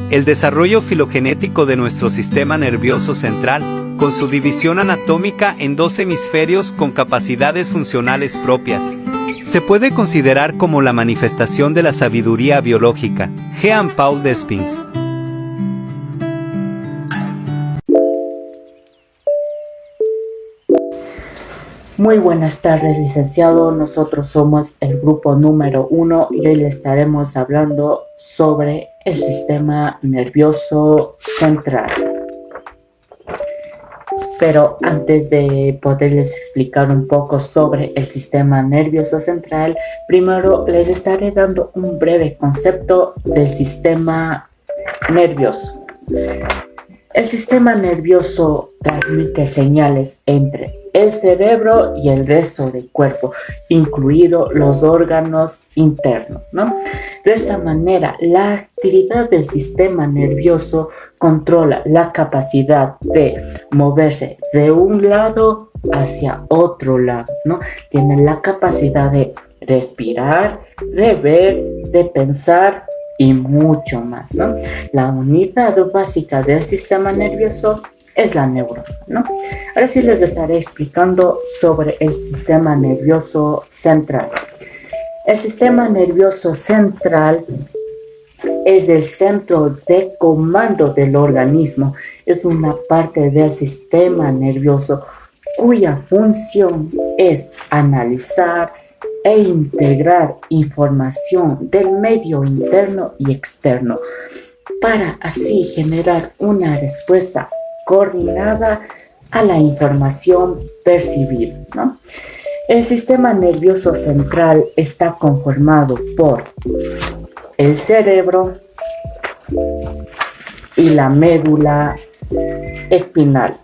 el desarrollo filogenético de nuestro sistema nervioso central, con su división anatómica en dos hemisferios con capacidades funcionales propias, se puede considerar como la manifestación de la sabiduría biológica. Jean-Paul Despins. Muy buenas tardes, licenciado. Nosotros somos el grupo número 1 y hoy le estaremos hablando sobre el sistema nervioso central. Pero antes de poderles explicar un poco sobre el sistema nervioso central, primero les estaré dando un breve concepto del sistema nervioso. El sistema nervioso transmite señales entre el cerebro y el resto del cuerpo, incluidos los órganos internos, ¿no? De esta manera, la actividad del sistema nervioso controla la capacidad de moverse de un lado hacia otro lado, ¿no? Tiene la capacidad de respirar, de ver, de pensar y mucho más, ¿no? La unidad básica del sistema nervioso es la neurona, ¿no? Ahora sí les estaré explicando sobre el sistema nervioso central. El sistema nervioso central es el centro de comando del organismo. Es una parte del sistema nervioso cuya función es analizar e integrar información del medio interno y externo para así generar una respuesta coordinada a la información percibida, ¿no? El sistema nervioso central está conformado por el cerebro y la médula espinal.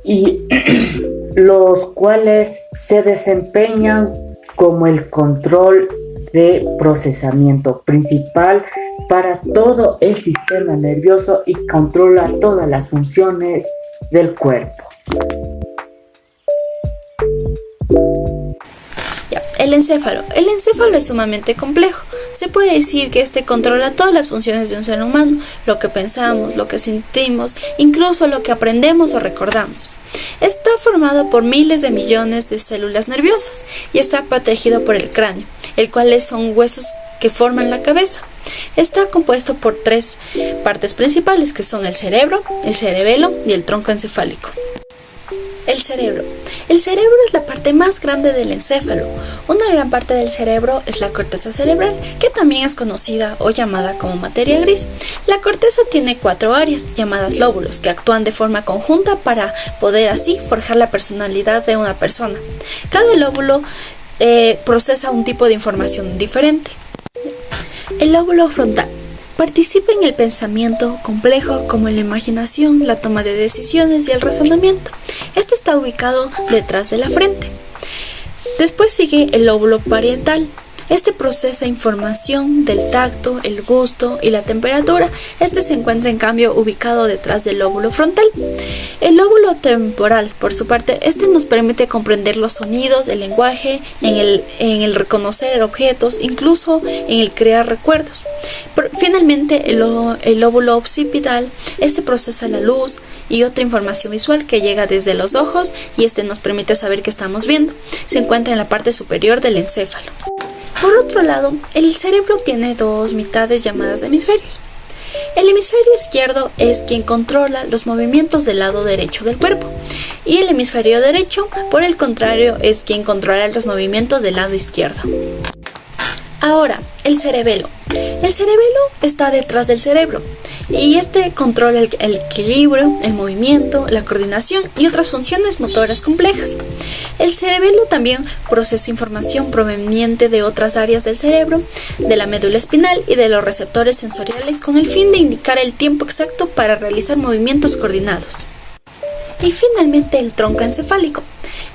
Y los cuales se desempeñan como el control de procesamiento principal para todo el sistema nervioso y controla todas las funciones del cuerpo. El encéfalo. El encéfalo es sumamente complejo. Se puede decir que este controla todas las funciones de un ser humano, lo que pensamos, lo que sentimos, incluso lo que aprendemos o recordamos. Está formado por miles de millones de células nerviosas y está protegido por el cráneo, el cual son huesos que forman la cabeza. Está compuesto por tres partes principales, que son el cerebro, el cerebelo y el tronco encefálico. El cerebro. El cerebro es la parte más grande del encéfalo. Una gran parte del cerebro es la corteza cerebral, que también es conocida o llamada como materia gris. La corteza tiene 4 áreas, llamadas lóbulos, que actúan de forma conjunta para poder así forjar la personalidad de una persona. Cada lóbulo procesa un tipo de información diferente. El lóbulo frontal. Participa en el pensamiento complejo como en la imaginación, la toma de decisiones y el razonamiento. Este está ubicado detrás de la frente. Después sigue el lóbulo parietal. Este procesa información del tacto, el gusto y la temperatura. Este se encuentra en cambio ubicado detrás del lóbulo frontal. El lóbulo temporal, por su parte, este nos permite comprender los sonidos, el lenguaje, en el reconocer objetos, incluso en el crear recuerdos. Finalmente, el lóbulo occipital, este procesa la luz y otra información visual que llega desde los ojos y este nos permite saber qué estamos viendo. Se encuentra en la parte superior del encéfalo. Por otro lado, el cerebro tiene dos mitades llamadas hemisferios. El hemisferio izquierdo es quien controla los movimientos del lado derecho del cuerpo y el hemisferio derecho, por el contrario, es quien controla los movimientos del lado izquierdo. Ahora, el cerebelo. El cerebelo está detrás del cerebro y este controla el equilibrio, el movimiento, la coordinación y otras funciones motoras complejas. El cerebelo también procesa información proveniente de otras áreas del cerebro, de la médula espinal y de los receptores sensoriales con el fin de indicar el tiempo exacto para realizar movimientos coordinados. Y finalmente el tronco encefálico.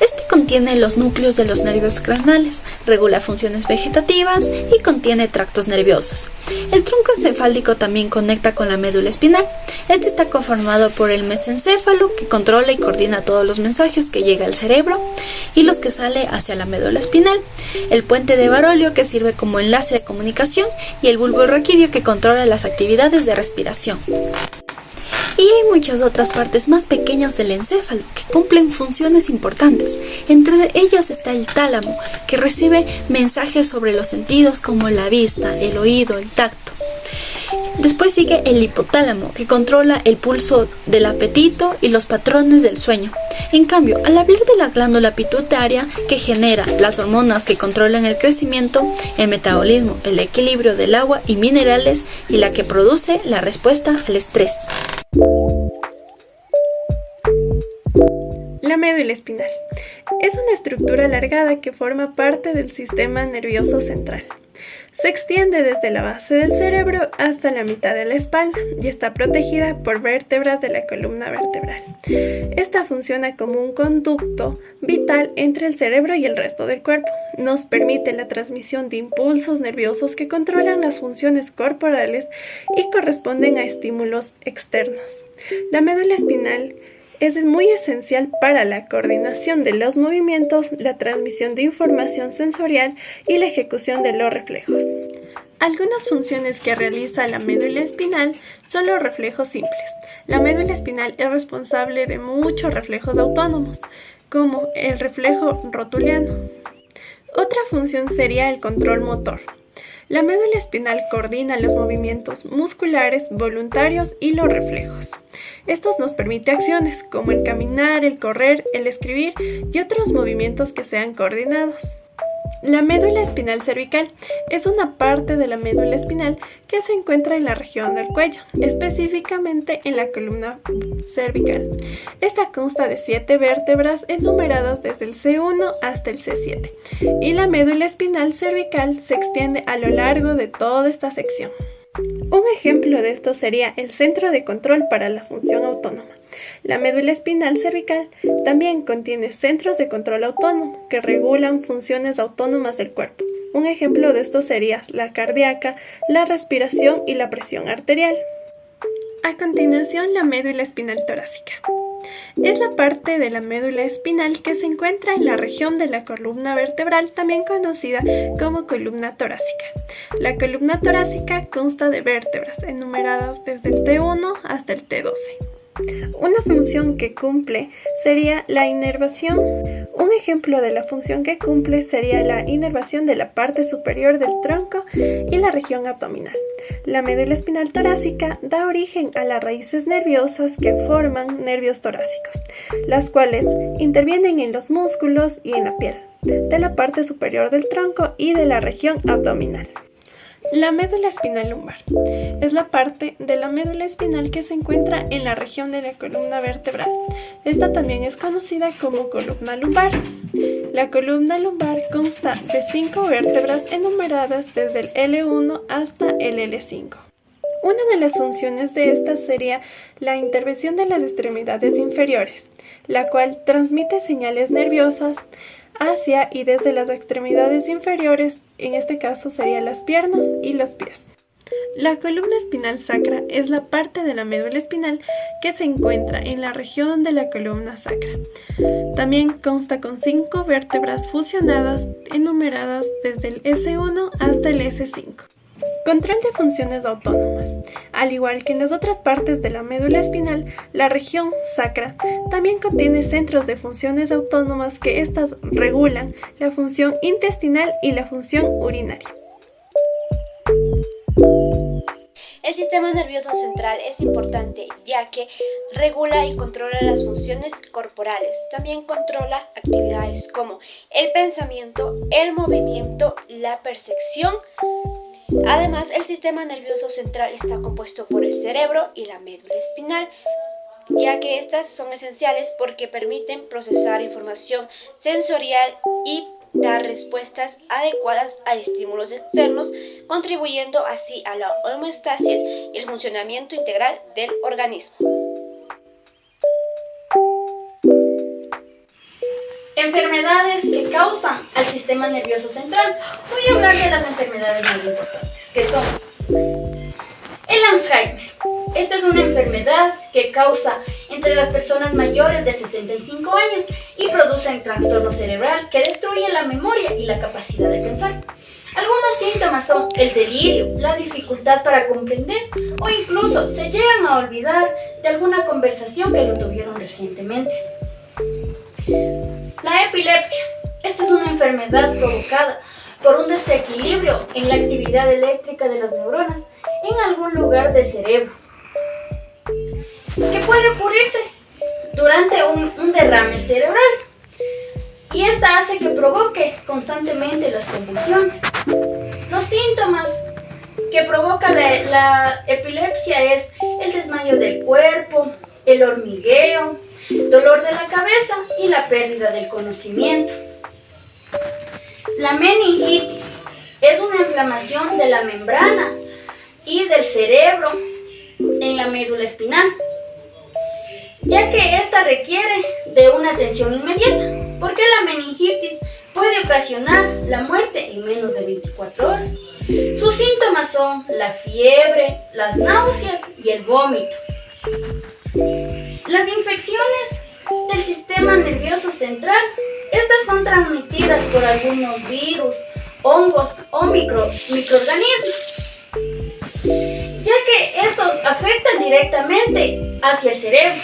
Este contiene los núcleos de los nervios craneales, regula funciones vegetativas y contiene tractos nerviosos. El tronco encefálico también conecta con la médula espinal. Este está conformado por el mesencéfalo, que controla y coordina todos los mensajes que llega al cerebro, y los que sale hacia la médula espinal, el puente de Barolio que sirve como enlace de comunicación y el bulbo raquídeo que controla las actividades de respiración. Y hay muchas otras partes más pequeñas del encéfalo que cumplen funciones importantes. Entre ellas está el tálamo, que recibe mensajes sobre los sentidos como la vista, el oído, el tacto. Después sigue el hipotálamo, que controla el pulso del apetito y los patrones del sueño. En cambio, al hablar de la glándula pituitaria, que genera las hormonas que controlan el crecimiento, el metabolismo, el equilibrio del agua y minerales, y la que produce la respuesta al estrés. La médula espinal es una estructura alargada que forma parte del sistema nervioso central. Se extiende desde la base del cerebro hasta la mitad de la espalda y está protegida por vértebras de la columna vertebral. Esta funciona como un conducto vital entre el cerebro y el resto del cuerpo. Nos permite la transmisión de impulsos nerviosos que controlan las funciones corporales y corresponden a estímulos externos. La médula espinal es muy esencial para la coordinación de los movimientos, la transmisión de información sensorial y la ejecución de los reflejos. Algunas funciones que realiza la médula espinal son los reflejos simples. La médula espinal es responsable de muchos reflejos autónomos, como el reflejo rotuliano. Otra función sería el control motor. La médula espinal coordina los movimientos musculares, voluntarios y los reflejos. Estos nos permiten acciones como el caminar, el correr, el escribir y otros movimientos que sean coordinados. La médula espinal cervical es una parte de la médula espinal que se encuentra en la región del cuello, específicamente en la columna cervical. Esta consta de 7 vértebras enumeradas desde el C1 hasta el C7, y la médula espinal cervical se extiende a lo largo de toda esta sección. Un ejemplo de esto sería el centro de control para la función autónoma. La médula espinal cervical también contiene centros de control autónomo que regulan funciones autónomas del cuerpo. Un ejemplo de esto sería la cardíaca, la respiración y la presión arterial. A continuación, la médula espinal torácica. Es la parte de la médula espinal que se encuentra en la región de la columna vertebral, también conocida como columna torácica. La columna torácica consta de vértebras enumeradas desde el T1 hasta el T12. Una función que cumple sería la inervación. Un ejemplo de la función que cumple sería la inervación de la parte superior del tronco y la región abdominal. La médula espinal torácica da origen a las raíces nerviosas que forman nervios torácicos, las cuales intervienen en los músculos y en la piel de la parte superior del tronco y de la región abdominal. La médula espinal lumbar es la parte de la médula espinal que se encuentra en la región de la columna vertebral. Esta también es conocida como columna lumbar. La columna lumbar consta de 5 vértebras enumeradas desde el L1 hasta el L5. Una de las funciones de esta sería la intervención de las extremidades inferiores, la cual transmite señales nerviosas hacia y desde las extremidades inferiores, en este caso serían las piernas y los pies. La columna espinal sacra es la parte de la médula espinal que se encuentra en la región de la columna sacra. También consta con 5 vértebras fusionadas enumeradas desde el S1 hasta el S5. Control de funciones autónomas. Al igual que en las otras partes de la médula espinal, la región sacra también contiene centros de funciones autónomas que éstas regulan la función intestinal y la función urinaria. El sistema nervioso central es importante ya que regula y controla las funciones corporales. También controla actividades como el pensamiento, el movimiento, la percepción. Además, el sistema nervioso central está compuesto por el cerebro y la médula espinal, ya que estas son esenciales porque permiten procesar información sensorial y dar respuestas adecuadas a estímulos externos, contribuyendo así a la homeostasis y el funcionamiento integral del organismo. Enfermedades que causan al sistema nervioso central. Voy a hablar de las enfermedades más importantes, que son el Alzheimer, Esta es una enfermedad que causa entre las personas mayores de 65 años y produce un trastorno cerebral que destruye la memoria y la capacidad de pensar. Algunos síntomas son el delirio, la dificultad para comprender o incluso se llegan a olvidar de alguna conversación que lo tuvieron recientemente. La epilepsia. Esta es una enfermedad provocada por un desequilibrio en la actividad eléctrica de las neuronas en algún lugar del cerebro, que puede ocurrirse durante un derrame cerebral, y esta hace que provoque constantemente las convulsiones. Los síntomas que provoca la epilepsia es el desmayo del cuerpo, el hormigueo, dolor de la cabeza y la pérdida del conocimiento. La meningitis es una inflamación de la membrana y del cerebro en la médula espinal, ya que esta requiere de una atención inmediata, porque la meningitis puede ocasionar la muerte en menos de 24 horas. Sus síntomas son la fiebre, las náuseas y el vómito. Las infecciones del sistema nervioso central, estas son transmitidas por algunos virus, hongos o microorganismos, ya que estos afectan directamente hacia el cerebro.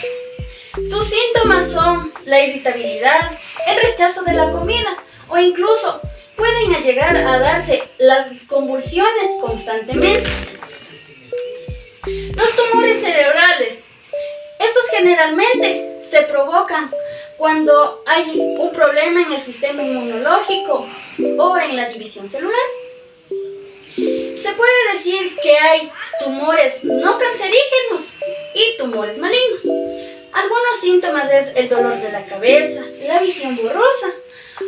Sus síntomas son la irritabilidad, el rechazo de la comida o incluso pueden llegar a darse las convulsiones constantemente. Los tumores cerebrales. Estos generalmente se provocan cuando hay un problema en el sistema inmunológico o en la división celular. Se puede decir que hay tumores no cancerígenos y tumores malignos. Algunos síntomas es el dolor de la cabeza, la visión borrosa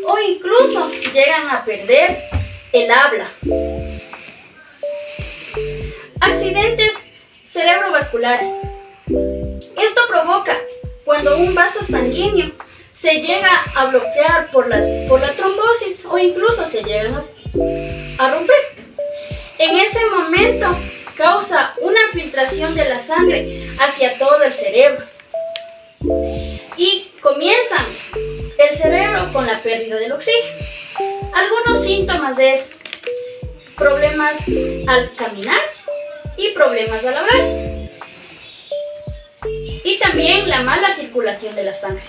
o incluso llegan a perder el habla. Accidentes cerebrovasculares. Esto provoca cuando un vaso sanguíneo se llega a bloquear por la trombosis o incluso se llegan a romper. En ese momento causa una filtración de la sangre hacia todo el cerebro y comienza el cerebro con la pérdida del oxígeno. Algunos síntomas es problemas al caminar y problemas al hablar, y también la mala circulación de la sangre.